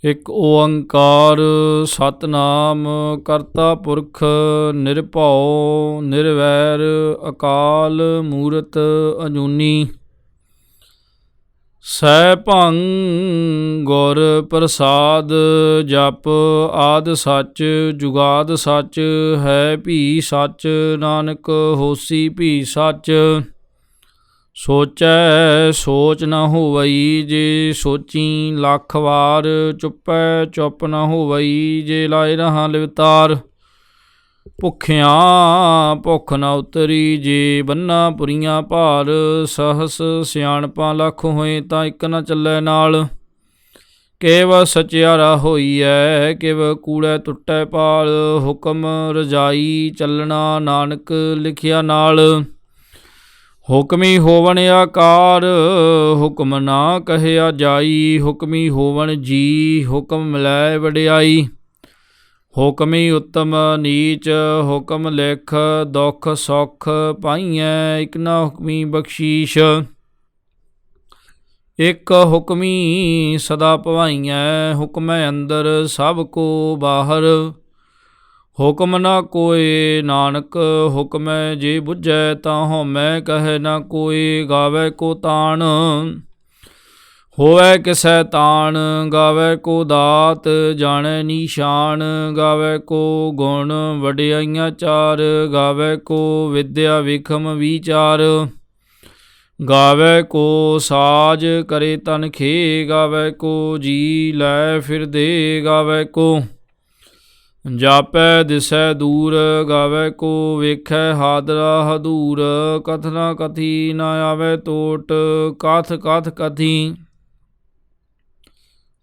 ਇਕ ਓੰਕਾਰ ਸਤਿਨਾਮ ਕਰਤਾ ਪੁਰਖ ਨਿਰਭਉ ਨਿਰਵੈਰ ਅਕਾਲ ਮੂਰਤ ਅਜੂਨੀ ਸੈਭੰ ਗੁਰ ਪ੍ਰਸਾਦ ਜਪ ਆਦਿ ਸੱਚ ਜੁਗਾਦ ਸੱਚ ਹੈ ਭੀ ਸੱਚ ਨਾਨਕ ਹੋਸੀ ਭੀ ਸੱਚ ਸੋਚੈ ਸੋਚ ਨ ਹੋਵਈ ਜੇ ਸੋਚੀ ਲੱਖ ਵਾਰ ਚੁੱਪੈ ਚੁੱਪ ਨ ਹੋਵਈ ਜੇ ਲਾਏ ਰਹਾ ਲਿਵਤਾਰ ਭੁੱਖਿਆਂ ਭੁੱਖ ਨ ਉਤਰੀ ਜੇ ਬੰਨਾ ਪੁਰੀਆਂ ਭਾਰ ਸਹਸ ਸਿਆਣਪਾਂ ਲੱਖ ਹੋਏ ਤਾਂ ਇੱਕ ਨ ਚੱਲੈ ਨਾਲ ਕਿਵ ਸਚਿਆਰਾ ਹੋਈਐ ਕਿਵ ਕੂੜੈ ਟੁੱਟੈ ਪਾਲ ਹੁਕਮ ਰਜਾਈ ਚੱਲਣਾ ਨਾਨਕ ਲਿਖਿਆ ਨਾਲ ਹੁਕਮੀ ਹੋਵਣ ਆਕਾਰ ਹੁਕਮ ਨਾ ਕਹਿਆ ਜਾਈ ਹੁਕਮੀ ਹੋਵਣ ਜੀ ਹੁਕਮ ਮਿਲੈ ਵਡਿਆਈ ਹੁਕਮੀ ਉੱਤਮ ਨੀਚ ਹੁਕਮ ਲਿਖ ਦੁੱਖ ਸੁੱਖ ਪਾਈਐ ਇਕ ਨਾ ਹੁਕਮੀ ਬਖਸ਼ੀਸ਼ ਇਕ ਹੁਕਮੀ ਸਦਾ ਭਵਾਈਐ ਹੁਕਮੈ ਅੰਦਰ ਸਭ ਕੋ ਬਾਹਰ ਹੁਕਮ ਨਾ ਕੋਇ ਨਾਨਕ ਹੁਕਮੈ ਜੇ ਬੁੱਝੈ ਤਾਂ ਹਉਮੈ ਕਹੈ ਨਾ ਕੋਈ ਗਾਵੈ ਕੋ ਤਾਣ ਹੋਵੈ ਕਿਸੈ ਤਾਣ ਗਾਵੈ ਕੋ ਦਾਤ ਜਾਣੈ ਨੀਸ਼ਾਨ ਗਾਵੈ ਕੋ ਗੁਣ ਵਡਿਆਈਆਂ ਚਾਰ ਗਾਵੈ ਕੋ ਵਿਦਿਆ ਵਿਖਮ ਵਿਚਾਰ ਗਾਵੈ ਕੋ ਸਾਜ ਕਰੇ ਤਨ ਖੇ ਗਾਵੈ ਕੋ ਜੀ ਲੈ ਫਿਰਦੇ ਗਾਵੈ ਕੋ ਜਾਪੈ ਦਿਸੈ ਦੂਰ ਗਾਵੈ ਕੋ ਵੇਖੈ ਹਾਦਰਾ ਹਦੂਰ ਕਥਨਾ ਕਥੀ ਨ ਆਵੈ ਟੋਟ ਕਥ ਕਥ ਕਥੀ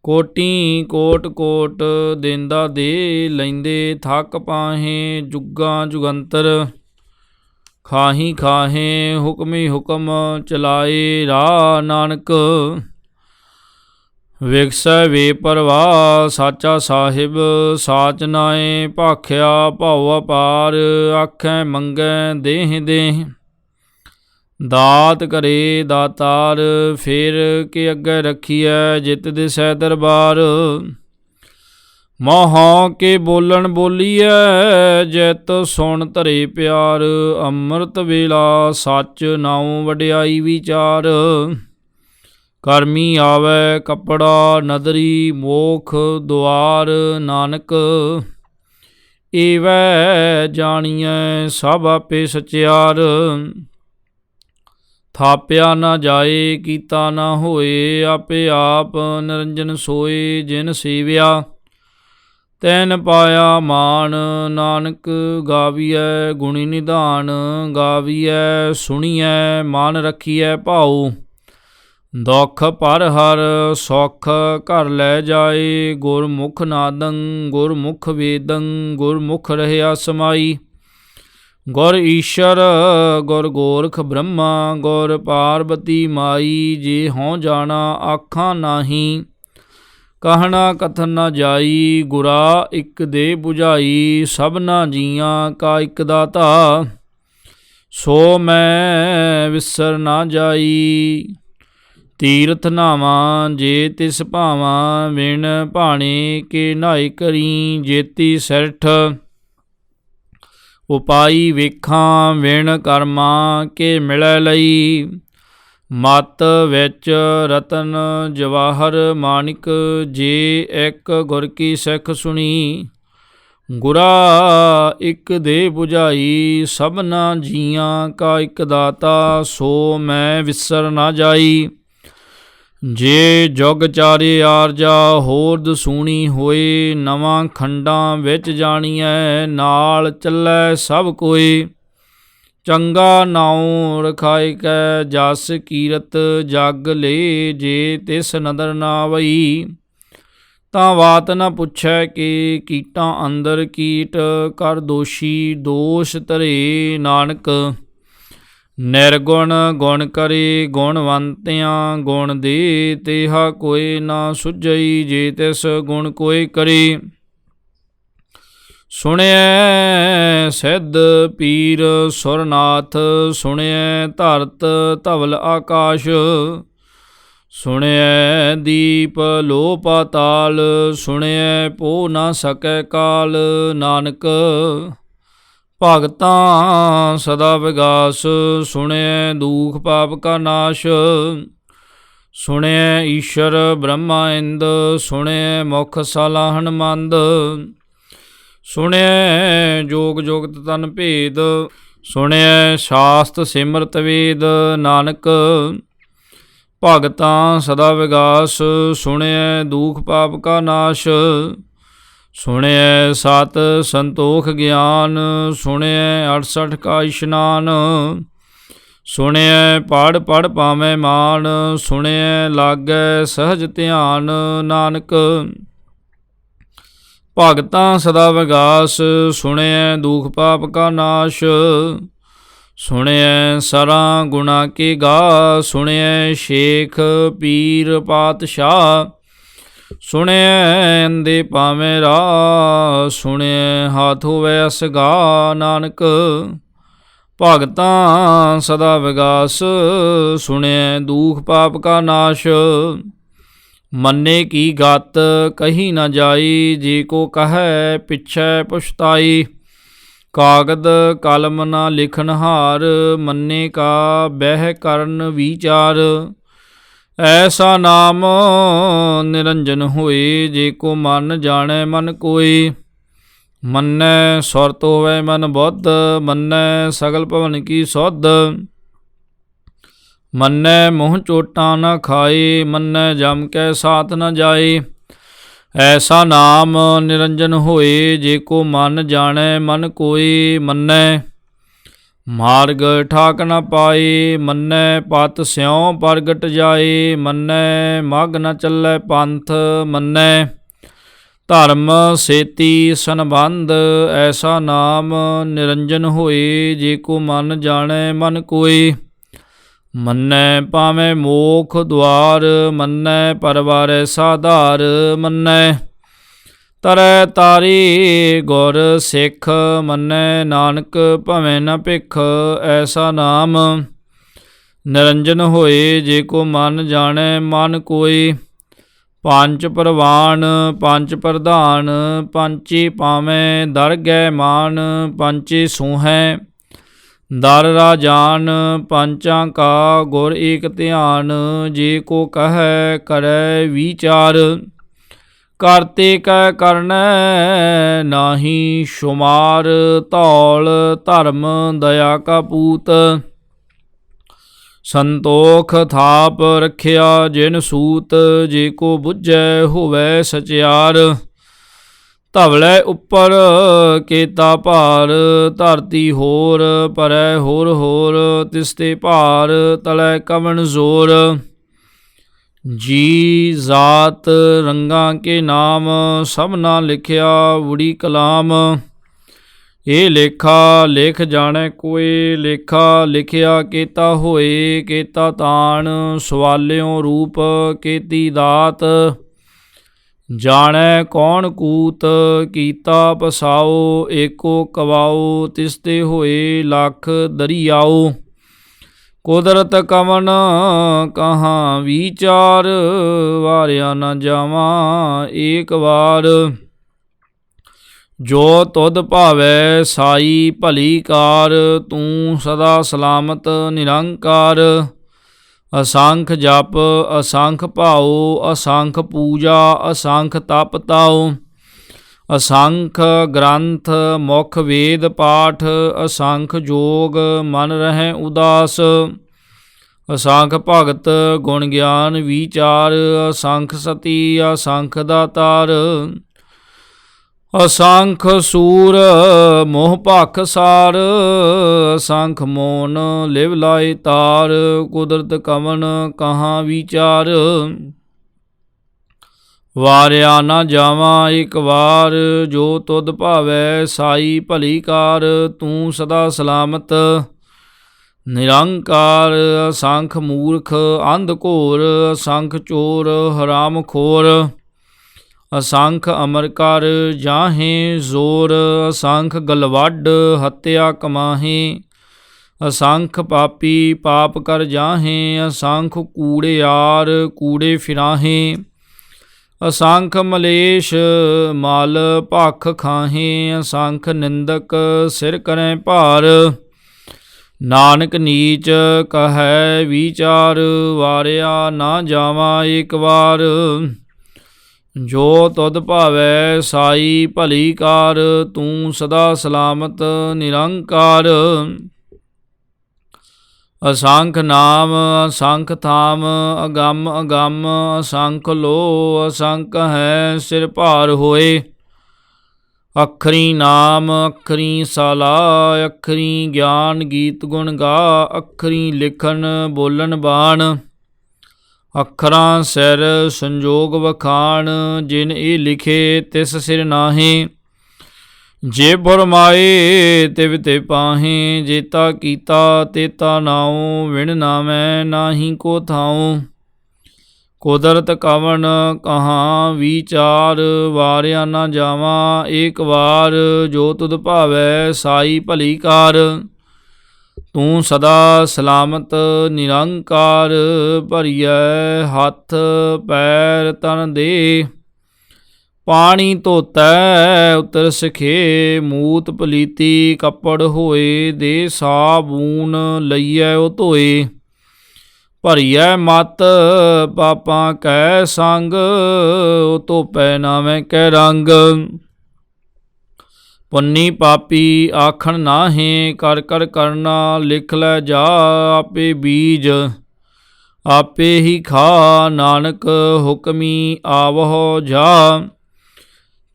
ਕੋਟੀ ਕੋਟ ਕੋਟ ਦੇਂਦਾ ਦੇ ਲੈਂਦੇ ਥੱਕ ਪਾਹੇ ਜੁਗਾਂ ਜੁਗੰਤਰ ਖਾਹੀ ਖਾਹੇ ਹੁਕਮੀ ਹੁਕਮ ਚਲਾਏ ਰਾਹ ਨਾਨਕ ਵਿਗਸੈ ਵੇ ਪਰਵਾਹ ਸਾਚਾ ਸਾਹਿਬ ਸਾਚ ਨਾਏ ਭਾਖਿਆ ਭਉ ਅਪਾਰ ਆਖੈ ਮੰਗੈ ਦੇਹ ਦੇਹ ਦਾਤ ਕਰੇ ਦਾਤਾਰ ਫੇਰ ਕੇ ਅੱਗੇ ਰੱਖੀਐ ਜਿਤ ਦਿਸੈ ਦਰਬਾਰ ਮੋਹ ਕੇ ਬੋਲਣ ਬੋਲੀਐ ਜਿਤ ਸੁਣ ਧਰੇ ਪਿਆਰ ਅੰਮ੍ਰਿਤ ਵੇਲਾ ਸੱਚ ਨਾਉ ਵਡਿਆਈ ਵਿਚਾਰ ਕਰਮੀ ਆਵੈ ਕੱਪੜਾ ਨਦਰੀ ਮੋਖ ਦੁਆਰ ਨਾਨਕ ਏਵੈ ਜਾਣੀਐ ਸਭ ਆਪੇ ਸਚਿਆਰ ਥਾਪਿਆ ਨਾ ਜਾਏ ਕੀਤਾ ਨਾ ਹੋਏ ਆਪੇ ਆਪ ਨਿਰੰਜਨ ਸੋਏ ਜਿਨ ਸੇਵਿਆ ਤੈਨ ਪਾਇਆ ਮਾਨ ਨਾਨਕ ਗਾਵੀਐ ਗੁਣੀ ਨਿਧਾਨ ਗਾਵੀਐ ਸੁਣੀਐ ਮਨ ਰੱਖੀਐ ਭਾਉ ਦੁੱਖ ਪਰ ਹਰ ਸੁਖ ਘਰ ਲੈ ਜਾਏ ਗੁਰਮੁਖ ਨਾਦੰ ਗੁਰਮੁਖ ਵੇਦੰ ਗੁਰਮੁਖ ਰਹਿਆ ਸਮਾਈ ਗੁਰ ਈਸ਼ਰ ਗੁਰ ਗੋਰਖ ਬ੍ਰਹਮਾ ਗੁਰ ਪਾਰਬਤੀ ਮਾਈ ਜੇ ਹੋਂ ਜਾਣਾ ਆਖਾਂ ਨਾਹੀ ਕਹਿਣਾ ਕਥਨ ਨਾ ਜਾਈ ਗੁਰਾ ਇੱਕ ਦੇ ਬੁਝਾਈ ਸਭਨਾ ਜੀਆਂ ਕਾ ਇੱਕ ਦਾਤਾ ਸੋ ਮੈਂ ਵਿਸਰ ਨਾ ਜਾਈ ਤੀਰਥ ਨਾਵਾਂ ਜੇ ਤਿਸ ਭਾਵਾਂ ਵਿਣ ਭਾਣੇ ਕੇ ਨਹਾਈ ਕਰੀ ਜੇਤੀ ਸਿਰਠ ਉਪਾਈ ਵੇਖਾਂ ਵਿਣ ਕਰਮਾਂ ਕੇ ਮਿਲੈ ਲਈ ਮਤ ਵਿੱਚ ਰਤਨ ਜਵਾਹਰ ਮਾਣਿਕ ਜੇ ਇੱਕ ਗੁਰ ਕੀ ਸਿੱਖ ਸੁਣੀ ਗੁਰਾ ਇੱਕ ਦੇ ਬੁਝਾਈ ਸਭਨਾ ਜੀਆਂ ਕਾ ਇੱਕ ਦਾਤਾ ਸੋ ਮੈਂ ਵਿਸਰ ਨਾ ਜਾਈ ਜੇ ਜੁਗ ਚਾਰੇ ਆਰਜਾ ਹੋਰ ਦਸੂਣੀ ਹੋਏ ਨਵਾਂ ਖੰਡਾਂ ਵਿੱਚ ਜਾਣੀਐ ਨਾਲ ਚੱਲੈ ਸਭ ਕੋਈ ਚੰਗਾ ਨਾਉ ਰਖਾਇ ਕੈ ਜਸ ਕੀਰਤ ਜਗ ਲੇ ਜੇ ਤਿਸ ਨਦਰ ਨਾ ਵਈ ਤਾਂ ਬਾਤ ਨਾ ਪੁੱਛੈ ਕਿ ਕੀਟਾਂ ਅੰਦਰ ਕੀਟ ਕਰ ਦੋਸ਼ੀ ਦੋਸ਼ ਧਰੇ ਨਾਨਕ ਨਿਰਗੁਣ ਗੁਣ ਕਰੇ ਗੁਣਵੰਤਿਆਂ ਗੁਣ ਦੇ ਤੇਹਾ ਕੋਈ ਨਾ ਸੁਝਈ ਜੇ ਤਿਸ ਗੁਣ ਕੋਈ ਕਰੇ ਸੁਣਿਐ ਸਿੱਧ ਪੀਰ ਸੁਰਨਾਥ ਸੁਣਿਐ ਧਰਤ ਧਵਲ ਆਕਾਸ਼ ਸੁਣਿਐ ਦੀਪ ਲੋ ਪਾਤਾਲ, ਸੁਣਿਐ ਪੋ ਨਾ ਸਕੈ ਕਾਲ। ਨਾਨਕ ਭਗਤਾਂ ਸਦਾ ਵਿਗਾਸ, ਸੁਣਿਐ ਦੂਖ ਪਾਪ ਕਾ ਨਾਸ਼। ਸੁਣਿਐ ਈਸ਼ਰ ਬ੍ਰਹਮਾ ਇੰਦ, ਸੁਣਿਐ ਮੁਖ ਸਾਲਾਹਣ ਮੰਦ। ਸੁਣਿਐ ਜੋਗ ਜੁਗਤ ਤਨ ਭੇਦ, ਸੁਣਿਐ ਸ਼ਾਸਤ ਸਿਮਰਤ ਵੇਦ। ਨਾਨਕ ਭਗਤਾਂ ਸਦਾ ਵਿਗਾਸ, ਸੁਣਿਐ ਦੂਖ ਪਾਪ ਕਾ ਨਾਸ਼। ਸੁਣਿਐ ਸਤ ਸੰਤੋਖ ਗਿਆਨ, ਸੁਣਿਐ 68 ਕਾ ਇਸ਼ਨਾਨ। ਸੁਣਿਐ ਪੜ੍ਹ ਪੜ੍ਹ ਪਾਵੈ ਮਾਨ, ਸੁਣਿਐ ਲਾਗੈ ਸਹਜ ਧਿਆਨ। ਨਾਨਕ ਭਗਤਾਂ ਸਦਾ ਵਿਗਾਸ, ਸੁਣਿਐ ਦੂਖ ਪਾਪ ਕਾ ਨਾਸ਼। ਸੁਣਿਐ ਸਰਾਂ ਗੁਣਾ ਕੇ ਗਾ, ਸੁਣਿਐ ਸ਼ੇਖ ਪੀਰ ਪਾਤਸ਼ਾਹ। ਸੁਣਿਐ ਅੰਦੇ ਪਾਵੇਂ ਰਾਹ, ਸੁਣਿਐ ਹਾਥ ਹੋਵੈ ਅਸਗਾ। ਨਾਨਕ ਭਗਤਾਂ ਸਦਾ ਵਿਗਾਸ, ਸੁਣਿਐ ਦੂਖ ਪਾਪ ਕਾ ਨਾਸ਼। ਮੰਨੇ ਕੀ ਗਤ ਕਹੀ ਨਾ ਜਾਈ, ਜੇ ਕੋ ਕਹੈ ਪਿਛੈ ਪੁਛਤਾਈ। ਕਾਗਦ ਕਲਮ ਨਾ ਲਿਖਨ ਹਾਰ, ਮੰਨੇ ਕਾ ਬਹਿ ਕਰਨ ਵਿਚਾਰ। ਐਸਾ ਨਾਮ ਨਿਰੰਜਨ ਹੋਏ, ਜੇ ਕੋ ਮਨ ਜਾਣੈ ਮਨ ਕੋਇ। ਮੰਨੈ ਸੁਰਤ ਹੋਵੈ ਮਨ ਬੁੱਧ, ਮੰਨੈ ਸਗਲ ਭਵਨ ਕੀ ਸੁਧ। ਮੰਨੈ ਮੂੰਹ ਚੋਟਾਂ ਨਾ ਖਾਏ, ਮੰਨੈ ਜਮ ਕੈ ਸਾਥ ਨ ਜਾਏ। ਐਸਾ ਨਾਮ ਨਿਰੰਜਨ ਹੋਏ, ਜੇ ਕੋ ਮਨ ਜਾਣੈ ਮਨ ਕੋਇ। ਮੰਨੈ ਮਾਰਗ ਠਾਕ ਨ ਪਾਏ, ਮੰਨੈ ਪਤ ਸਿਉ ਪ੍ਰਗਟ ਜਾਏ। ਮੰਨੈ ਮਗ ਨ ਚੱਲੈ ਪੰਥ, ਮੰਨੈ ਧਰਮ ਸੇਤੀ ਸੰਬੰਧ। ਐਸਾ ਨਾਮ ਨਿਰੰਜਨ ਹੋਏ, ਜੇ ਕੋ ਮਨ ਜਾਣੈ ਮਨ ਕੋਇ। ਮੰਨੈ ਪਾਵੇਂ ਮੋਖ ਦੁਆਰ, ਮੰਨੈ ਪਰਵਾਰੈ ਸਾਧਾਰ। ਮੰਨੈ ਤਰੈ ਤਾਰੀ ਗੁਰ ਸਿੱਖ, ਮੰਨੈ ਨਾਨਕ ਭਵੈ ਨ ਭਿਖ। ਐਸਾ ਨਾਮ ਨਿਰੰਜਨ ਹੋਏ, ਜੇ ਕੋ ਮਨ ਜਾਣੈ ਮਨ ਕੋਇ। ਪੰਜ ਪਰਵਾਨ ਪੰਜ ਪ੍ਰਧਾਨ, ਪੰਚੀ ਪਾਵੇਂ ਦਰਗਹਿ ਮਾਨ। ਪੰਚੀ ਸੂਹੈ ਦਰ ਰਾਜਾਨ, ਪੰਚਾਂ ਕਾ ਗੁਰ ਏਕ ਧਿਆਨ। ਜੇ ਕੋ ਕਹੈ ਕਰੈ ਵਿਚਾਰ, ਕਰਤੇ ਕੈ ਕਰਨੈ ਨਾਹੀ ਸ਼ੁਮਾਰ। ਧੌਲ ਧਰਮ ਦਇਆ ਕਾ ਪੂਤ, ਸੰਤੋਖ ਥਾਪ ਰੱਖਿਆ ਜਿਨ ਸੂਤ। ਜੇ ਕੋ ਬੁੱਝੈ ਹੋਵੈ ਸਚਿਆਰ, ਧਵਲੇ ਉੱਪਰ ਕੀਤਾ ਭਾਰ। ਧਰਤੀ ਹੋਰ ਪਰੈ ਹੋਰ ਹੋਰ, ਤਿਸ ਤੇ ਭਾਰ ਤਲੈ ਕਵਣ ਜ਼ੋਰ। ਜੀ ਜਾਤ ਰੰਗਾਂ ਕੇ ਨਾਮ, ਸਭਨਾ ਲਿਖਿਆ ਉੜੀ ਕਲਾਮ। ਇਹ ਲੇਖਾ ਲਿਖ ਜਾਣੈ ਕੋਇ, ਲੇਖਾ ਲਿਖਿਆ ਕੀਤਾ ਹੋਏ। ਕੀਤਾ ਤਾਣ ਸਵਾਲਿਓ ਰੂਪ, ਕੀਤੀ ਦਾਤ ਜਾਣੈ ਕੌਣ ਕੂਤ। ਕੀਤਾ ਪਸਾਓ ਏਕੋ ਕਵਾਓ, ਤਿਸ ਤੇ ਹੋਏ ਲੱਖ ਦਰਿਆਓ। ਕੁਦਰਤ ਕਵਨ ਕਹਾਂ ਵਿਚਾਰ, ਵਾਰਿਆ ਨ ਜਾਵਾਂ ਏਕ ਵਾਰ। ਜੋ ਤੁਧ ਭਾਵੈ ਸਾਈ ਭਲੀ ਕਾਰ, ਤੂੰ ਸਦਾ ਸਲਾਮਤ ਨਿਰੰਕਾਰ। ਅਸੰਖ ਜਪ ਅਸੰਖ ਭਾਉ, ਅਸੰਖ ਪੂਜਾ ਅਸੰਖ ਤਪ ਤਾਉ। ਅਸੰਖ ਗ੍ਰੰਥ ਮੁਖ ਵੇਦ ਪਾਠ, ਅਸੰਖ ਜੋਗ ਮਨ ਰਹਿ ਉਦਾਸ। ਅਸੰਖ ਭਗਤ ਗੁਣ ਗਿਆਨ ਵਿਚਾਰ, ਅਸੰਖ ਸਤੀ ਅਸੰਖ ਦਾਤਾਰ। ਅਸੰਖ ਸੂਰ ਮੋਹ ਭਖ ਸਾਰ, ਅਸੰਖ ਮੋਨ ਲਿਵ ਲਾਇ ਤਾਰ। ਕੁਦਰਤ ਕਵਨ ਕਹਾਂ ਵਿਚਾਰ, ਵਾਰਿਆ ਨਾ ਜਾਵਾਂ ਇੱਕ ਵਾਰ। ਜੋ ਤੁਧ ਭਾਵੈ ਸਾਈ ਭਲੀ ਕਾਰ, ਤੂੰ ਸਦਾ ਸਲਾਮਤ ਨਿਰੰਕਾਰ। ਅਸੰਖ ਮੂਰਖ ਅੰਧ ਘੋਰ, ਅਸੰਖ ਚੋਰ ਹਰਾਮ ਖੋਰ। ਅਸੰਖ ਅਮਰ ਕਰ ਜਾਹੇ ਜ਼ੋਰ, ਅਸੰਖ ਗਲਵੱਡ ਹੱਤਿਆ ਕਮਾਹੇ। असंख पापी पाप कर जाहें, असंख कूड़ेयार कूड़े फिराहें। असंख मलेश माल भख खाहें, असंख निंदक सिर करें भार। नानक नीच कहै विचार, वारिया ना जावा एक बार। जो तुध भावै साई भली कार, तू सदा सलामत निरंकार। असंख नाम असंख थाम, अगम अगम असंख लो। असंख है सिर भार होए, अखरी नाम अखरी साला। अखरी ज्ञान गीत गुण गा, अखरी लिखन बोलन बाण। ਅੱਖਰਾਂ ਸਿਰ ਸੰਜੋਗ ਵਖਾਣ, ਜਿਨ ਇਹ ਲਿਖੇ ਤਿਸ ਸਿਰ ਨਾਹੀਂ। ਜੇ ਫਰਮਾਏ ਤਿਵ ਤੇ ਪਾਹੇ, ਜੇਤਾ ਕੀਤਾ ਤੇਤਾ ਨਾਉ। ਵਿਣ ਨਾਮੈ ਨਾਹੀ ਕੋ ਥਾਉ, ਕੁਦਰਤ ਕਵਣ ਕਹਾਂ ਵਿਚਾਰ। ਵਾਰਿਆ ਨਾ ਜਾਵਾਂ ਏਕ ਵਾਰ, ਜੋ ਤੁਧ ਭਾਵੈ ਸਾਈ ਭਲੀ ਕਾਰ। ਤੂੰ ਸਦਾ ਸਲਾਮਤ ਨਿਰੰਕਾਰ, ਭਰੀਐ ਹੱਥ ਪੈਰ ਤਨ ਦੇ। ਪਾਣੀ ਧੋਤੈ ਉਤਰ ਸਿਖੇ, ਮੂਤ ਪਲੀਤੀ ਕੱਪੜ ਹੋਏ। ਦੇ ਸਾਬੂਨ ਲਈਐ ਉਹ ਧੋਏ, ਭਰੀਐ ਮਤ ਪਾਪਾਂ ਕੈ ਸੰਗ। ਉਹ ਧੋਪੈ ਨਾਵੇਂ ਕੈ ਰੰਗ। ਪੁੰਨੀ ਪਾਪੀ ਆਖਣ ਨਾਹੀਂ, ਕਰ ਕਰ ਕਰਨਾ ਲਿਖ ਲੈ ਜਾ। ਆਪੇ ਬੀਜ ਆਪੇ ਹੀ ਖਾ, ਨਾਨਕ ਹੁਕਮੀ ਆਵਹੁ ਜਾ।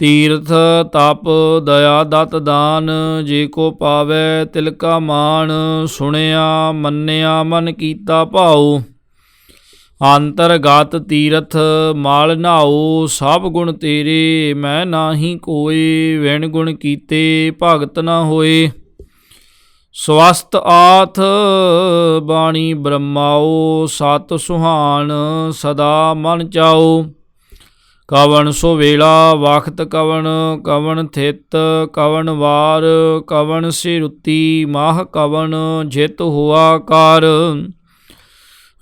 ਤੀਰਥ ਤਪ ਦਇਆ ਦਤ ਦਾਨ, ਜੇ ਕੋ ਪਾਵੈ ਤਿਲ ਕਾ ਮਾਣ। ਸੁਣਿਆ ਮੰਨਿਆ ਮਨ ਕੀਤਾ ਭਾਉ, ਅੰਤਰਗਤ ਤੀਰਥ ਮਾਲ ਨਾਉ। ਸਭ ਗੁਣ ਤੇਰੇ ਮੈਂ ਨਾਹੀ ਕੋਇ, ਵਿਣ ਗੁਣ ਕੀਤੇ ਭਗਤ ਨਾ ਹੋਏ। ਸਵਸਤ ਆਥ ਬਾਣੀ ਬ੍ਰਹਮਾਉ, ਸਤ ਸੁਹਾਣ ਸਦਾ ਮਨ ਚਾਉ। ਕਵਣ ਸੋ ਵੇਲਾ ਵਖਤ ਕਵਣ, ਕਵਣ ਥਿਤ ਕਵਣ ਵਾਰ। ਕਵਣ ਸਿਰੁਤੀ ਮਾਹ ਕਵਣ, ਜਿਤ ਹੋਆ ਕਾਰ।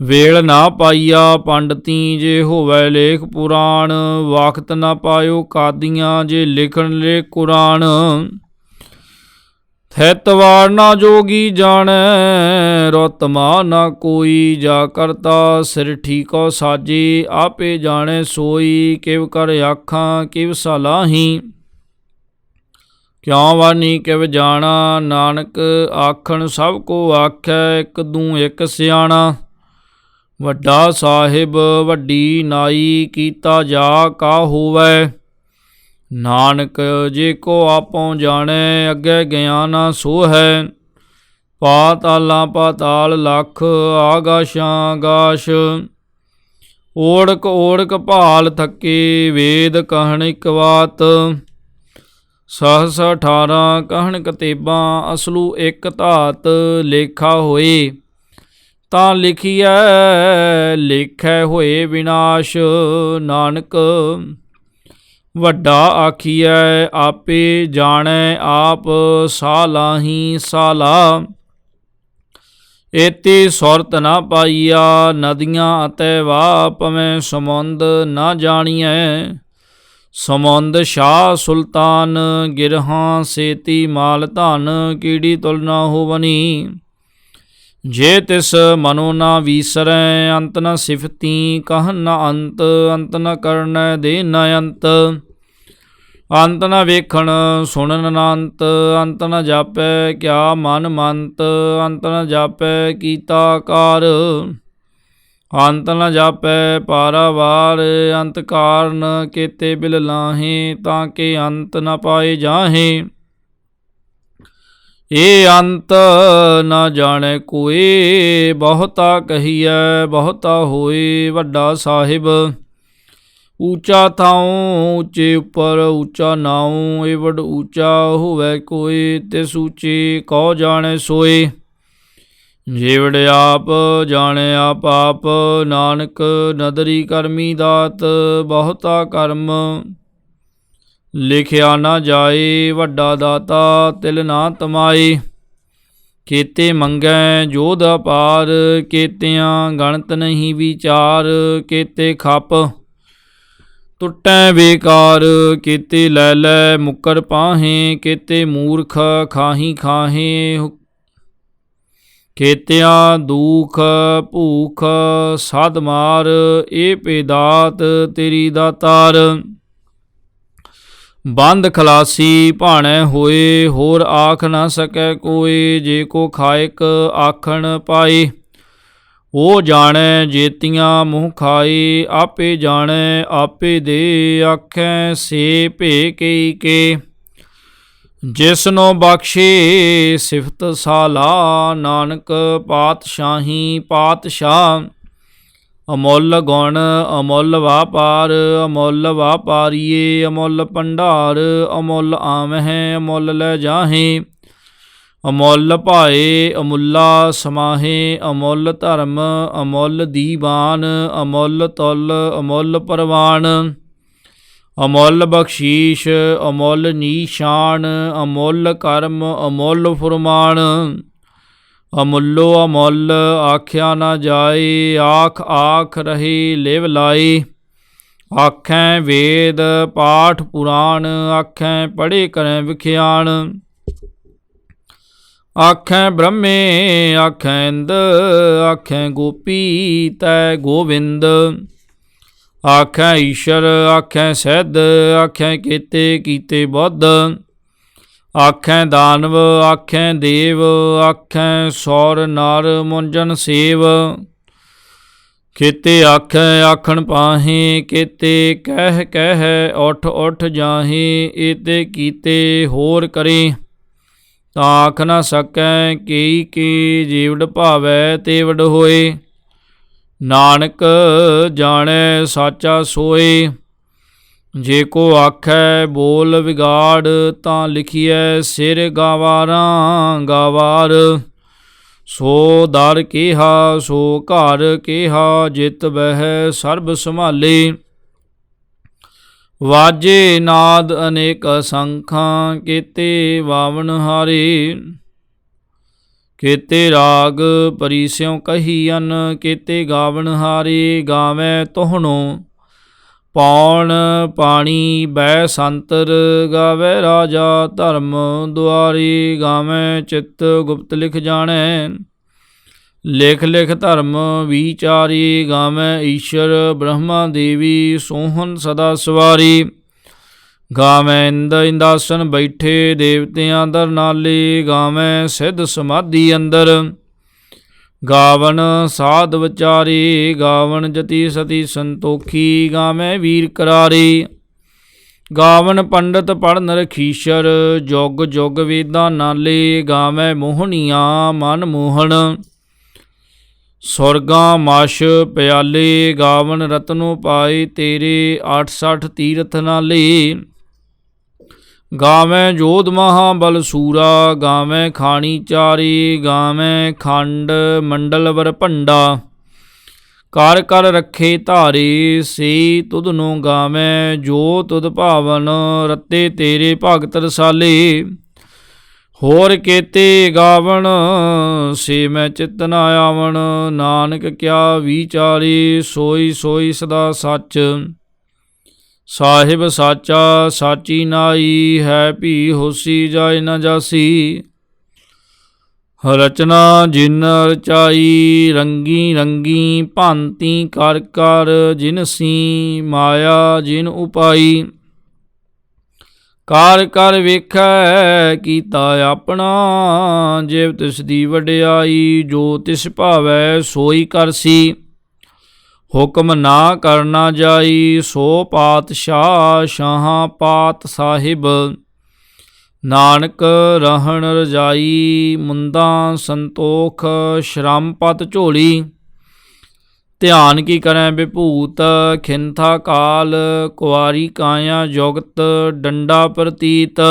ਵੇਲ ਨਾ ਪਾਈਆ ਪੰਡਤੀ, ਜੇ ਹੋਵੈ ਲੇਖ ਪੁਰਾਣ। ਵਖਤ ਨਾ ਪਾਇਓ ਕਾਦੀਆਂ, ਜੇ ਲਿਖਣ ਲੇ ਕੁਰਾਨ। ਥਿਤ ਵਾਰ ਨਾ ਜੋਗੀ ਜਾਣੈ, ਰਤਮਾ ਨਾ ਕੋਈ। ਜਾ ਕਰਤਾ ਸਿਰ ਠੀਕੋ ਸਾਜੇ, ਆਪੇ ਜਾਣੈ ਸੋਈ। ਕਿਵ ਕਰ ਆਖਾਂ ਕਿਵ ਸਲਾਹੀ, ਕਿਉ ਵਾਨੀ ਕਿਵ ਜਾਣਾ। ਨਾਨਕ ਆਖਣ ਸਭ ਕੋ ਆਖੈ, ਇੱਕ ਦੂ ਇੱਕ ਸਿਆਣਾ। ਵੱਡਾ ਸਾਹਿਬ ਵੱਡੀ ਨਾਈ, ਕੀਤਾ ਜਾ ਕਾ ਹੋਵੈ। ਨਾਨਕ ਜੇ ਕੋ ਆਪੋਂ ਜਾਣੈ, ਅੱਗੇ ਗਿਆ ਨਾ ਸੋ ਹੈ। ਪਾਤਾਲਾਂ ਪਾਤਾਲ ਲਖ, ਆਗਾਸ਼ਾਂ ਆਗਾਸ਼। ਓੜਕ ਓੜਕ ਭਾਲ ਥੱਕੇ, ਵੇਦ ਕਹਿਣ ਇਕ ਬਾਤ। ਸਹਸ 18 ਕਹਿਣ ਕਤੇਬਾਂ, ਅਸਲੂ ਇੱਕ ਧਾਤ। ਲੇਖਾ ਹੋਏ ਤਾਂ ਲਿਖੀਐ, ਲੇਖੈ ਹੋਏ ਵਿਨਾਸ਼। ਨਾਨਕ ਵੱਡਾ ਆਖੀਐ, ਆਪੇ ਜਾਣੈ ਆਪ। ਸਾਲਾਹੀ ਸਾਲਾ ਏਤੀ ਸੁਰਤ ਨਾ ਪਾਈਆ। ਨਦੀਆਂ ਅਤੇ ਵਾਹ ਪਵੇਂ ਸਮੁੰਦ ਨਾ ਜਾਣੀਐ। ਸਮੁੰਦ ਸ਼ਾਹ ਸੁਲਤਾਨ, ਗਿਰਹਾਂ ਸੇਤੀ ਮਾਲ ਧਨ। ਕੀੜੀ ਤੁਲ ਨਾ ਹੋਵਨੀ, ਜੇ ਤਿਸ ਮਨੋ ਨਾ ਵੀਸਰੈ। ਅੰਤ ਨ ਸਿਫਤੀ ਕਹਿਨ ਨ ਅੰਤ, ਅੰਤ ਨ ਕਰਨੈ ਦੇ ਨ ਅੰਤ। ਅੰਤ ਨ ਵੇਖਣ ਸੁਣਨ ਨ ਅੰਤ, ਅੰਤ ਨ ਜਾਪੈ ਕਿਆ ਮਨ ਮੰਤ। ਅੰਤ ਨ ਜਾਪੈ ਕੀਤਾ ਕਾਰ, ਅੰਤ ਨ ਜਾਪੈ ਪਾਰਾਵਾਰ। ਅੰਤ ਕਾਰਨ ਕੇਤੇ ਬਿਲ ਲਾਹੇ, ਤਾਂ ਕਿ ਅੰਤ ਨ ਪਾਏ ਜਾਹੇ। ਇਹ ਅੰਤ ਨਾ ਜਾਣੈ ਕੋਇ, ਬਹੁਤਾ ਕਹੀਐ ਬਹੁਤਾ ਹੋਏ। ਵੱਡਾ ਸਾਹਿਬ ਊਚਾ ਥਾਉ, ਉੱਚੇ ਉੱਪਰ ਊਚਾ ਨਾਉ। ਇਹ ਵੱਡ ਊਚਾ ਹੋਵੈ ਕੋਇ, ਤਿਸ ਊਚੇ ਕਉ ਜਾਣੈ ਸੋਏ। ਜੀਵੜ ਆਪ ਜਾਣੈ ਆਪ ਆਪ, ਨਾਨਕ ਨਦਰੀ ਕਰਮੀ ਦਾਤ। ਬਹੁਤਾ ਕਰਮ ਲਿਖਿਆ ਨਾ ਜਾਏ, ਵੱਡਾ ਦਾਤਾ ਤਿਲ ਨਾ ਤਮਾਏ। केते मंगै जोध अपार, केतियाँ गणत नहीं विचार, केते खप टुटै बेकार, केते लै लै मुकर पाहें, केते मूर्ख खाही खाहें, केतियाँ दुख भूख साध मार, ए पेदात तेरी दातार। बंद खलासी भाणै होए, होर आख न सकै कोय, जे को खायक आखण पाए। ओ जाणै जेतियाँ मुँह खाए, आपे जाणै आपे दे, आखै से भे कई के। जिसनो बख्शे सिफत साला, नानक पातशाही पातशाह। अमुल गुण अमुल वापार, अमुल वापारीए अमुल भंडार, अमुल आमह अमुल लै जाहें। अमुल भाए अमुला समाहे, अमुल धर्म अमुल दीवान, अमुल तुल अमुल परवान। अमुल बख्शीश अमुल नीशान, अमुल कर्म अमुल फुरमान। अमुलो अमुल आख्या न जाए, आख आख रहे लिव लाए। आखें वेद पाठ पुराण, आखें पढ़े करें विख्यान। आखें ब्रह्मे आखें इंद, आखें गोपी तै गोविंद। आखें ईश्वर आखें सिद्ध, आखें केते कीते बुद्ध। आखें दानव आखें देव, आखें सौर नर मुंजन सेव। केते आखें आखण पाहें, केते कह कह उठ उठ जाहें। एते कीते होर करे, तां आख न सकै केई के। जेवड भावै तेवड होए, नानक जाणै साचा सोए। जे को आखै बोल विगाड़, तां लिखिए सिर गावारां गावार। सो दर केहा सो घर केहा, जित बह सर्ब संभाले। वाजे नाद अनेक असंखां, केते वावन हारे। केते राग परिस्यों कहीअन, केते गावन हारे। गावै तोहणो पौन पाणी बह संतर, गावै राजा धर्म दुआरे। गावै चित गुप्त लिख जाणै, लिख लिख धर्म विचारी। गावै ईश्वर ब्रह्मा देवी, सोहन सदा सवारी। गावै इंद इंदासन बैठे, देवतियां दर नाले। गावै सिद्ध समाधि अंदर, गावन साध विचारी। गावन जति सती संतोखी, गावै वीर करारी। गावन पंडित पढ़न रखीशर, जुग जुग वेदा नाले। गावै मोहनिया मन मोहन, सुरगां मश प्याले। गावन रतनो पाए तेरे, 68 तीरथ नाले। गावै जोध महाबल सूरा, गावै खानी चारी। गावै खंड मंडल वर भंडा, कर कर रखे धारे। से तुधनो गावै जो तुध भावन, रते तेरे भगत रसाले। होर केते गावन से मैं चित न आवन, नानक क्या विचारे। सोई सोई सदा सच, साहिब साचा साची नाई। है भी होसी जाए न जासी, रचना जिन रचाई। रंगी रंगी भांति कर कर, जिनसी माया जिन उपाई। कार कर वेखै कीता अपना, जिव तिस दी वड्याई। जो तिस भावै सोई करसी, हुक्म ना करना जाई। सो पातशाह शाहां पात साहिब, नानक रहन रजाई। मुंदा संतोख श्रम पत झोली, ध्यान की करें विभूत। खिंथा काल कुआरी काया, जुगत डंडा प्रतीत।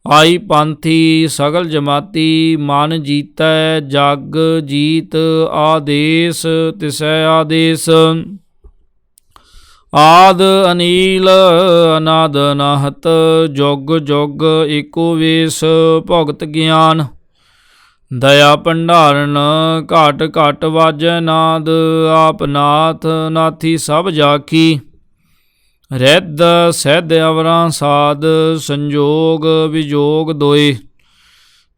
आई पांथी सगल जमाती, मन जीतै जग जीत। आदेश तिसै आदेश, आद अनील अनाद अनाहत। जुग जुग एको वेश भुगत ज्ञान, ਦਇਆ ਭੰਡਾਰਨ ਘਾਟ ਘਾਟ ਵਾਜੈ ਨਾਦ, ਆਪ ਨਾਥ ਨਾਥੀ ਸਭ ਜਾਖੀ। ਰਿੱਧ ਸਿੱਧ ਅਵਰਾਂ ਸਾਧ, ਸੰਜੋਗ ਵਿਜੋਗ ਦੋਏ।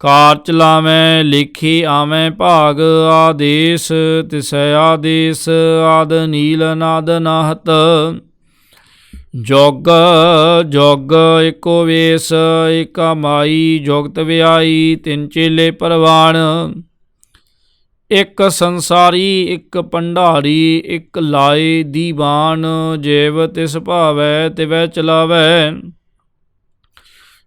ਕਾਰ ਚਲਾਵੈ ਲੇਖੀ ਆਵੈ ਭਾਗ, ਆਦੇਸ ਤਿਸੈ ਆਦੇਸ, ਆਦ ਨੀਲ ਨਾਦ ਨਾਹਤ। ਜੁਗ ਜੁਗ ਏਕੋ ਵੇਸ, ਏਕਾ ਮਾਈ ਜੁਗਤ ਵਿਆਈ, ਤਿੰਨ ਚੇਲੇ ਪਰਵਾਣ। ਇੱਕ ਸੰਸਾਰੀ ਇੱਕ ਭੰਡਾਰੀ, ਇੱਕ ਲਾਏ ਦੀਵਾਨ, ਜਿਵ ਤਿਸ ਭਾਵੈ ਤਿਵੈ ਚਲਾਵੈ।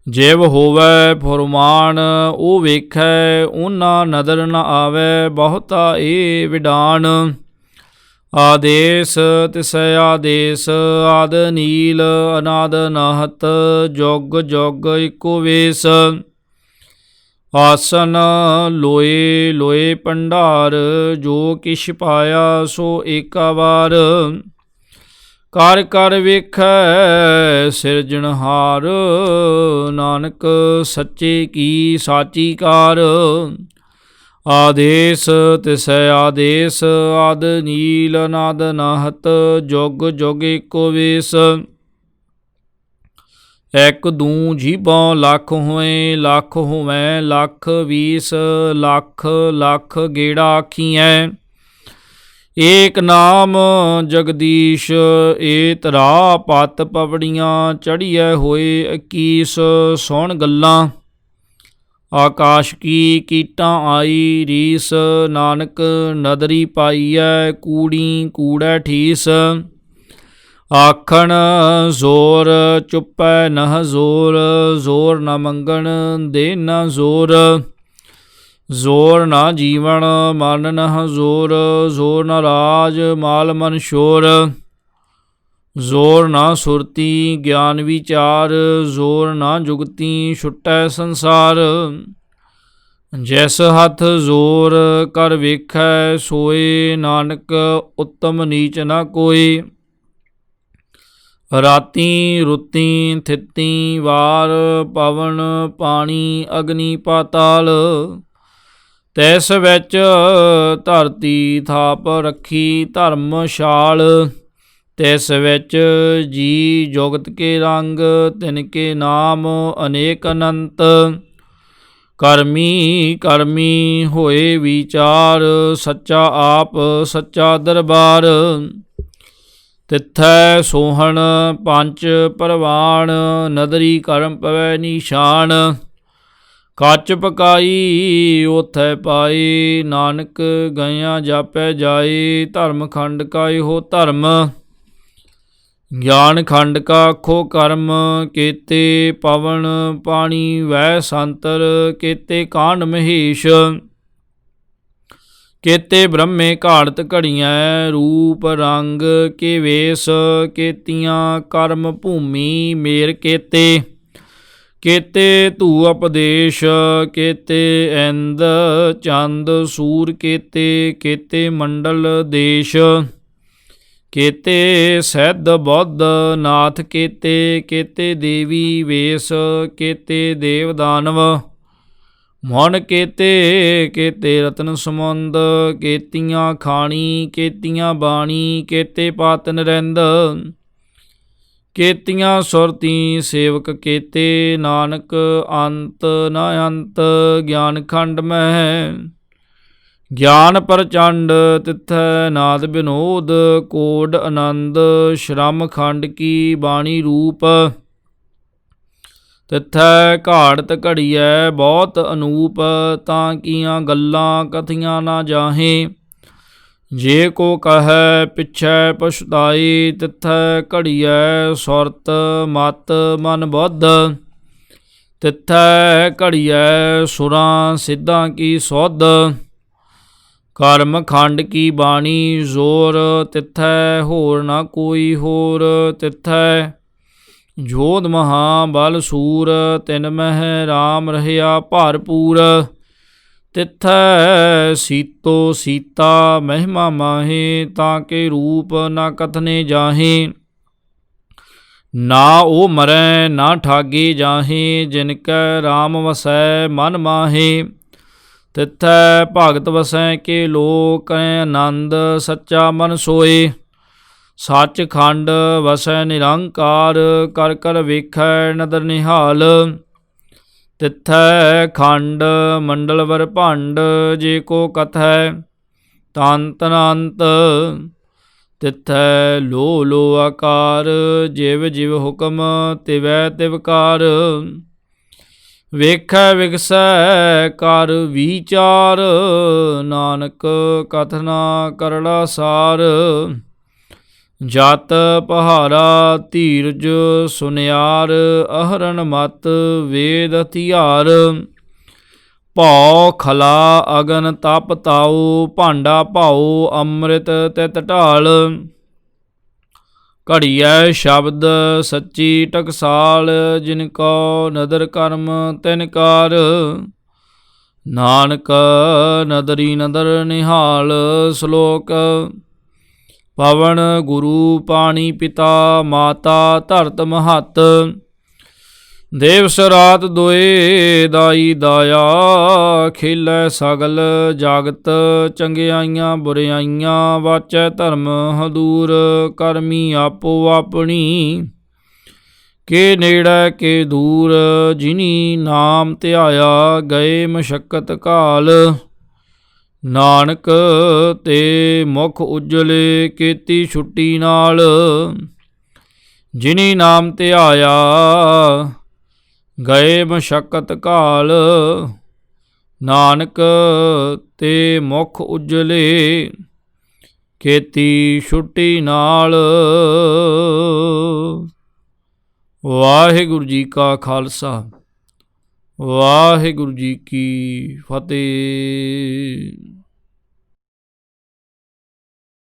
ਜਿਵ ਹੋਵੈ ਫੁਰਮਾਨ ਉਹ ਵੇਖੈ, ਓਨਾ ਨਦਰ ਨ ਆਵੈ, ਬਹੁਤਾ ਏ ਵਿਡਾਨ। ਆਦੇਸ ਤਿਸੈ ਆਦੇਸ, ਆਦ ਨੀਲ ਅਨਾਦ ਨਾਹਤ, ਜੁਗ ਜੁਗ ਇੱਕੋ ਵੇਸ। ਆਸਨ ਲੋਏ ਲੋਏ ਭੰਡਾਰ, ਜੋ ਕਿਛ ਪਾਇਆ ਸੋ ਏਕਾ ਵਾਰ। ਕਰ ਕਰ ਵੇਖੈ ਸਿਰਜਣਹਾਰ, ਨਾਨਕ ਸੱਚੇ ਕੀ ਸਾਚੀ ਕਾਰ। ਆਦੇਸ ਤਿਸੈ ਆਦੇਸ, ਆਦ ਨੀਲ ਅਨਾਦ ਨਾਹਤ, ਜੁਗ ਜੁਗ ਏਕੋ ਵੇਸ। ਇੱਕ ਦੂ ਜੀਭੋਂ ਲੱਖ ਹੋਏ, ਲੱਖ ਹੋਵੈ ਲੱਖ ਵੀਸ, ਲੱਖ ਲੱਖ ਗੇੜਾ ਆਖੀਐ। ਏਕ ਨਾਮ ਜਗਦੀਸ਼, ਏਤ ਰਾਹ ਪਤ ਪਵੜੀਆਂ, ਚੜ੍ਹੀਐ ਹੋਏ 21 ਸੁਣ ਗੱਲਾਂ। ਆਕਾਸ਼ ਕੀ ਕੀਟਾਂ ਆਈ ਰੀਸ, ਨਾਨਕ ਨਦਰੀ ਪਾਈਐ, ਕੂੜੀ ਕੂੜੈ ਠੀਸ। ਆਖਣ ਜ਼ੋਰ ਚੁੱਪੈ ਨਹ ਜ਼ੋਰ, ਜ਼ੋਰ ਨ ਮੰਗਣ ਦੇ ਨ ਜ਼ੋਰ। ਜ਼ੋਰ ਨਾ ਜੀਵਨ ਮਨ ਨਹ ਜ਼ੋਰ, ਜ਼ੋਰ ਨਾ ਰਾਜ ਮਾਲ ਮਨ ਸ਼ੋਰ। ਜ਼ੋਰ ਨਾ ਸੁਰਤੀ ਗਿਆਨ ਵਿਚਾਰ, ਜ਼ੋਰ ਨਾ ਜੁਗਤੀ ਛੁਟੈ ਸੰਸਾਰ। ਜਿਸ ਹੱਥ ਜ਼ੋਰ ਕਰ ਵੇਖੈ ਸੋਏ, ਨਾਨਕ ਉੱਤਮ ਨੀਚ ਨਾ ਕੋਈ। ਰਾਤੀ ਰੁੱਤੀ ਥਿੱਤੀ ਵਾਰ, ਪਵਨ ਪਾਣੀ ਅਗਨੀ ਪਾਤਾਲ। ਤਿਸ ਵਿੱਚ ਧਰਤੀ ਥਾਪ ਰੱਖੀ ਧਰਮਸ਼ਾਲ। ਤਿਸ ਵਿੱਚ ਜੀ ਜੁਗਤ ਕੇ ਰੰਗ, ਤਿਨ ਕੇ ਨਾਮ ਅਨੇਕ ਅਨੰਤ। ਕਰਮੀ ਕਰਮੀ ਹੋਏ ਵਿਚਾਰ, ਸੱਚਾ ਆਪ ਸੱਚਾ ਦਰਬਾਰ। ਤਿੱਥੈ ਸੋਹਣ ਪੰਚ ਪਰਵਾਣ, ਨਦਰੀ ਕਰਮ ਪਵੈ ਨੀਸ਼ਾਨ। ਕੱਚ ਪਕਾਈ ਉਥੈ ਪਾਈ, ਨਾਨਕ ਗਇਆ ਜਾਪੈ ਜਾਏ। ਧਰਮ ਖੰਡ ਕਾ ਇਹੋ ਧਰਮ, ਗਿਆਨ ਖੰਡ ਕਾ ਆਖੋ ਕਰਮ। ਕੇਤੇ ਪਵਨ ਪਾਣੀ ਵਹਿ ਸੰਤਰ, ਕੇਤੇ ਕਾਂਡ ਮਹੇਸ਼। ਕੇਤੇ ਬ੍ਰਹਮੇ ਘਾੜਤ ਘੜੀਐ, ਰੂਪ ਰੰਗ ਕੇ ਵੇਸ। ਕੇਤੀਆਂ ਕਰਮ ਭੂਮੀ ਮੇਰ ਕੇਤੇ, ਕੇਤੇ ਧੂ ਉਪਦੇਸ਼। ਕੇਤੇ ਇੰਦ ਚੰਦ ਸੂਰ ਕੇਤੇ, ਕੇਤੇ ਮੰਡਲ ਦੇਸ਼। ਕੇਤੇ ਸਿੱਧ ਬੁੱਧ ਨਾਥ ਕੇਤੇ, ਕੇਤੇ ਦੇਵੀ ਵੇਸ। ਕੇਤੇ ਦੇਵ ਦਾਨਵ ਮਨ ਕੇਤੇ, ਕੇਤੇ ਰਤਨ ਸਮੁੰਦ। ਕੇਤੀਆਂ ਖਾਣੀ ਕੇਤੀਆਂ ਬਾਣੀ, ਕੇਤੇ ਪਾਤ ਨਰਿੰਦ। ਕੇਤੀਆਂ ਸੁਰਤੀ ਸੇਵਕ ਕੇਤੇ, ਨਾਨਕ ਅੰਤ ਨ ਅੰਤ ਗਿਆਨ ਖੰਡ ਮਹਿ। ਗਿਆਨ ਪ੍ਰਚੰਡ ਤਿੱਥੈ ਨਾਦ ਵਿਨੋਦ, ਕੋਡ ਆਨੰਦ ਸ਼ਰਮ ਖੰਡ ਕੀ ਬਾਣੀ ਰੂਪ। ਤਿੱਥੈ ਘਾੜਤ ਘੜੀਐ ਬਹੁਤ ਅਨੂਪ, ਤਾਂ ਕੀਆਂ ਗੱਲਾਂ ਕਥੀਆਂ ਨਾ ਜਾਹੇ। ਜੇ ਕੋ ਕਹੈ ਪਿਛੈ ਪਛਤਾਈ, ਤਿੱਥੈ ਘੜੀਐ ਸੁਰਤ ਮਤ ਮਨ ਬੁੱਧ। ਤਿੱਥੈ ਘੜੀਐ ਸੁਰਾਂ ਸਿੱਧਾਂ ਕੀ ਸੁਧ। ਕਰਮ ਖੰਡ ਕੀ ਬਾਣੀ ਜ਼ੋਰ, ਤਿੱਥੈ ਹੋਰ ਨਾ ਕੋਈ ਹੋਰ। ਤਿੱਥੈ ਜੋਧ ਮਹਾਬਲ ਸੂਰ, ਤਿਨ ਮਹਿ ਰਾਮ ਰਹਿਆ ਭਰਪੂਰ। ਤਿੱਥੈ ਸੀਤੋ ਸੀਤਾ ਮਹਿਮਾ ਮਾਹੇ, ਤਾਂ ਕੇ ਰੂਪ ਨਾ ਕਥਨੇ ਜਾਹੇ। ਨਾ ਉਹ ਮਰੈ ਨਾ ਠਾਗੇ ਜਾਹੇ, ਜਿਨ ਕੈ ਰਾਮ ਵਸੈ ਮਨ ਮਾਹੇ। ਤਿਥੈ ਭਗਤ ਵਸੈ ਕੇ ਲੋਕ ਆਨੰਦ ਸੱਚਾ ਮਨ ਸੋਏ। ਸੱਚ ਖੰਡ ਵਸੈ ਨਿਰੰਕਾਰ ਕਰ ਕਰ ਵੇਖੈ ਨਦਰ ਨਿਹਾਲ। ਤਿਥੈ ਖੰਡ ਮੰਡਲ ਵਰ ਭੰਡ ਜੇ ਕੋ ਕਥੈ ਤੰਤ ਅਨੰਤ। ਤਿਥੈ ਲੋ ਲੋ ਆਕਾਰ ਜਿਵ ਜਿਵ ਹੁਕਮ ਤਿਵੈ ਤਿਵਕਾਰ। ਵੇਖੈ ਵਿਗਸੈ ਕਰ ਵਿਚਾਰ ਨਾਨਕ ਕਥਨਾ ਕਰੜਾ ਸਾਰ। ਜਤ ਪਹਾਰਾ ਧੀਰਜ ਸੁਨਿਆਰ ਅਹਰਨ ਮਤ ਵੇਦ ਹਥਿਆਰ। ਭਉ ਖਲਾ ਅਗਨ ਤਪ ਤਾਉ ਭਾਂਡਾ ਭਾਉ ਅੰਮ੍ਰਿਤ ਤਿਤ ਢਾਲ। ਘੜੀਐ ਸ਼ਬਦ ਸੱਚੀ ਟਕਸਾਲ ਜਿਨ ਕੋ ਨਦਰ ਕਰਮ ਤਿਨ ਕਾਰ। ਨਾਨਕ ਨਦਰੀ ਨਦਰ ਨਿਹਾਲ। ਸ਼ਲੋਕ ਪਵਨ ਗੁਰੂ ਪਾਣੀ ਪਿਤਾ ਮਾਤਾ ਧਰਤ ਮਹੱਤ। ਦਿਵਸ ਰਾਤ ਦੋਏ ਦਾਈ ਦਾਇਆ ਖੇਲੈ ਸਗਲ ਜਾਗਤ। ਚੰਗਿਆਈਆਂ ਬੁਰਿਆਈਆਂ ਵਾਚੈ ਧਰਮ ਹਦੂਰ। ਕਰਮੀ ਆਪੋ ਆਪਣੀ ਕੇ ਨੇੜੇ ਕੇ ਦੂਰ। ਜਿਨੀ ਨਾਮ ਧਿਆਇਆ ਗਏ ਮਸ਼ੱਕਤ ਕਾਲ। ਨਾਨਕ ਤੇ ਮੁਖ ਉਜਲੇ ਕੀਤੀ ਛੁੱਟੀ ਨਾਲ। ਜਿਨੀ ਨਾਮ ਧਿਆਇਆ ਗਏ ਮਸ਼ੱਕਤ ਕਾਲ। ਨਾਨਕ ਤੇ ਮੁਖ ਉਜਲੇ ਕੀਤੀ ਛੁੱਟੀ ਨਾਲ। ਵਾਹਿਗੁਰੂ ਜੀ ਕਾ ਖਾਲਸਾ ਵਾਹਿਗੁਰੂ ਜੀ ਕੀ ਫਤਿਹ।